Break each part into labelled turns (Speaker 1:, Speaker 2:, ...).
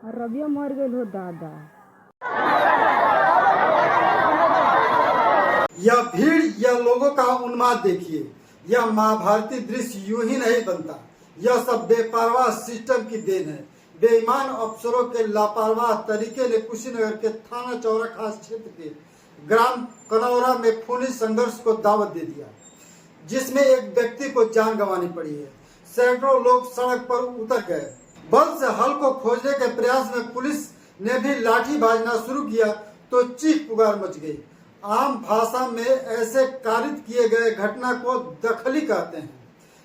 Speaker 1: रबिया मर गई हो दादा।
Speaker 2: यह भीड़, यह लोगों का उन्माद देखिए। यह महाभारती दृश्य यूं ही नहीं बनता। यह सब बेपरवाह सिस्टम की देन है। बेईमान अफसरों के लापरवाह तरीके ने कुशीनगर के थाना चौरा खास क्षेत्र के ग्राम कनौरा में खूनी संघर्ष को दावत दे दिया, जिसमें एक व्यक्ति को जान गंवानी पड़ी है। सैकड़ों लोग सड़क पर उतर गए। बल से हल को खोजने के प्रयास में पुलिस ने भी लाठी भाजना शुरू किया तो चीख पुकार मच गई। आम भाषा में ऐसे कारित किए गए घटना को दखली कहते हैं।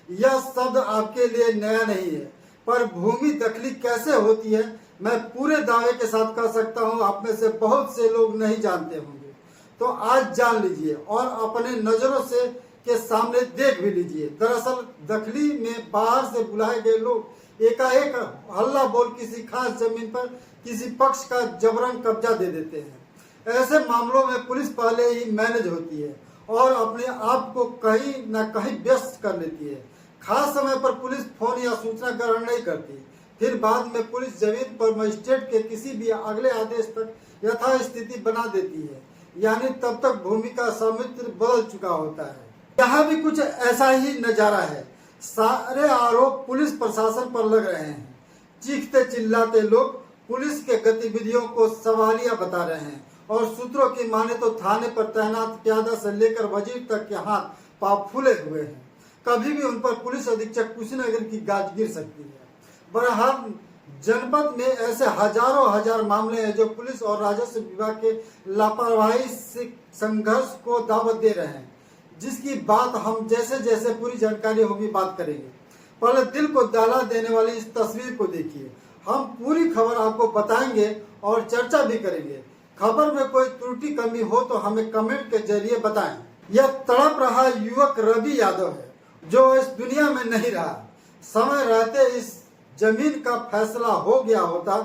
Speaker 2: यह शब्द आपके लिए नया नहीं है, पर भूमि दखली कैसे होती है मैं पूरे दावे के साथ कह सकता हूं, आप में से बहुत से लोग नहीं जानते होंगे। तो आज जान लीजिए और अपने नजरों से के सामने देख भी लीजिए। दरअसल दखली में बाहर से बुलाए गए लोग एकाएक हल्ला बोल किसी खास जमीन पर किसी पक्ष का जबरन कब्जा दे देते हैं। ऐसे मामलों में पुलिस पहले ही मैनेज होती है और अपने आप को कहीं न कहीं व्यस्त कर लेती है। खास समय पर पुलिस फोन या सूचना ग्रहण नहीं करती, फिर बाद में पुलिस जमीन पर मजिस्ट्रेट के किसी भी अगले आदेश तक यथास्थिति बना देती है, यानी तब तक भूमि का स्वामित्व बदल चुका होता है। यहाँ भी कुछ ऐसा ही नजारा है। सारे आरोप पुलिस प्रशासन पर लग रहे हैं। चीखते चिल्लाते लोग पुलिस के गतिविधियों को सवालिया बता रहे हैं और सूत्रों की माने तो थाने पर तैनात प्यादा से लेकर वजीर तक के हाथ पांव फूले हुए हैं। कभी भी उन पर पुलिस अधीक्षक कुशीनगर की गाज गिर सकती है। बहरहाल जनपद में ऐसे हजारों हजार मामले हैं जो पुलिस और राजस्व विभाग के लापरवाही से संघर्ष को दावत दे रहे हैं, जिसकी बात हम जैसे जैसे पूरी जानकारी होगी बात करेंगे। पहले दिल को दहला देने वाली इस तस्वीर को देखिए। हम पूरी खबर आपको बताएंगे और चर्चा भी करेंगे। खबर में कोई त्रुटि कमी हो तो हमें कमेंट के जरिए बताएं। यह तड़प रहा युवक रवि यादव है, जो इस दुनिया में नहीं रहा। समय रहते इस जमीन का फैसला हो गया होता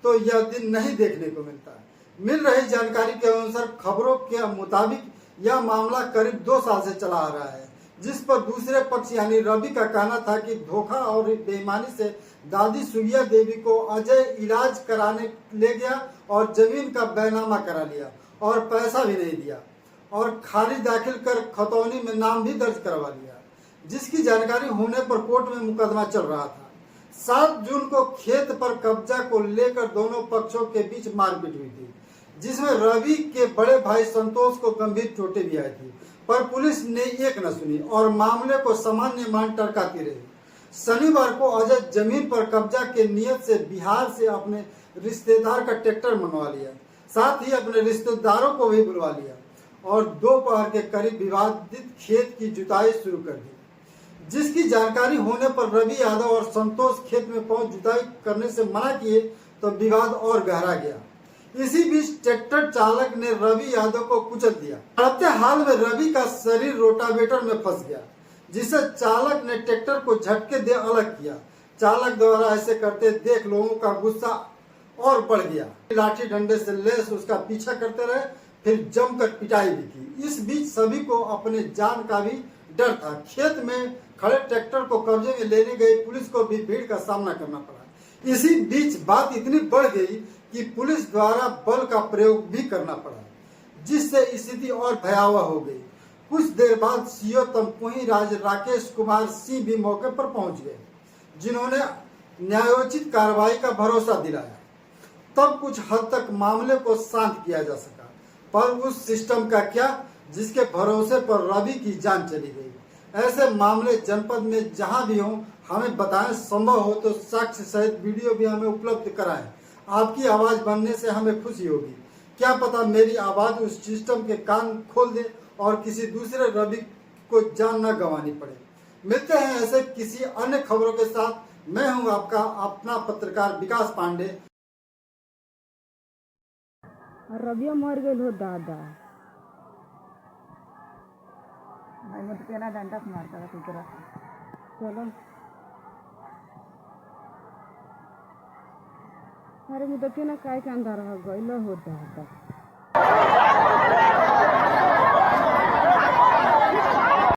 Speaker 2: तो यह दिन नहीं देखने को मिलता। मिल रही जानकारी के अनुसार खबरों के मुताबिक यह मामला करीब 2 साल से चला आ रहा है, जिस पर दूसरे पक्ष यानी रवि का कहना था कि धोखा और बेईमानी से दादी सुगिया देवी को अजय इलाज कराने ले गया और जमीन का बैनामा करा लिया और पैसा भी नहीं दिया और खारिज दाखिल कर खतौनी में नाम भी दर्ज करवा लिया, जिसकी जानकारी होने पर कोर्ट में मुकदमा चल रहा था। 7 जून को खेत पर कब्जा को लेकर दोनों पक्षों के बीच मारपीट हुई थी, जिसमें रवि के बड़े भाई संतोष को गंभीर चोटें भी आई थी, पर पुलिस ने एक न सुनी और मामले को सामान्य मान टरकाती रही। शनिवार को अजय जमीन पर कब्जा के नियत से बिहार से अपने रिश्तेदार का ट्रैक्टर मंगवा लिया, साथ ही अपने रिश्तेदारों को भी बुलवा लिया और दोपहर के करीब विवादित खेत की जुताई शुरू कर दी। जिसकी जानकारी होने पर रवि यादव और संतोष खेत में पहुंच जुताई करने से मना किए तो विवाद और गहरा गया। इसी बीच ट्रैक्टर चालक ने रवि यादव को कुचल दिया। लड़ते हाल में रवि का शरीर रोटावेटर में फंस गया, जिसे चालक ने ट्रैक्टर को झटके दे अलग किया। चालक द्वारा ऐसे करते देख लोगों का गुस्सा और बढ़ गया। लाठी डंडे से लेस उसका पीछा करते रहे, फिर जमकर पिटाई भी की। इस बीच सभी को अपने जान का भी डर था। खेत में खड़े ट्रैक्टर को कब्जे में लेने गई पुलिस को भी भीड़ का सामना करना पड़ा। इसी बीच बात इतनी बढ़ गई कि पुलिस द्वारा बल का प्रयोग भी करना पड़ा, जिससे स्थिति और भयावह हो गई। कुछ देर बाद सीओ तमकुही राज राकेश कुमार सिंह भी मौके पर पहुंच गए, जिन्होंने न्यायोचित कार्रवाई का भरोसा दिलाया। तब कुछ हद तक मामले को शांत किया जा सका, पर उस सिस्टम का क्या जिसके भरोसे पर रवि की जान चली गई। ऐसे मामले जनपद में जहां भी हों हमें बताएं, संभव हो तो साक्ष्य सहित वीडियो भी हमें उपलब्ध कराएं। आपकी आवाज बनने से हमें खुशी होगी। क्या पता मेरी आवाज उस सिस्टम के कान खोल दे और किसी दूसरे रवि को जान न गंवानी पड़े। मिलते हैं ऐसे किसी अन्य खबरों के साथ। मैं हूं आपका अपना पत्रकार विकास पांडे।
Speaker 1: रबिया मर गई हो दादा।
Speaker 3: डंडा मारता
Speaker 1: चलो अरे मुझे ना काय के अंधार हो गई हो दादा।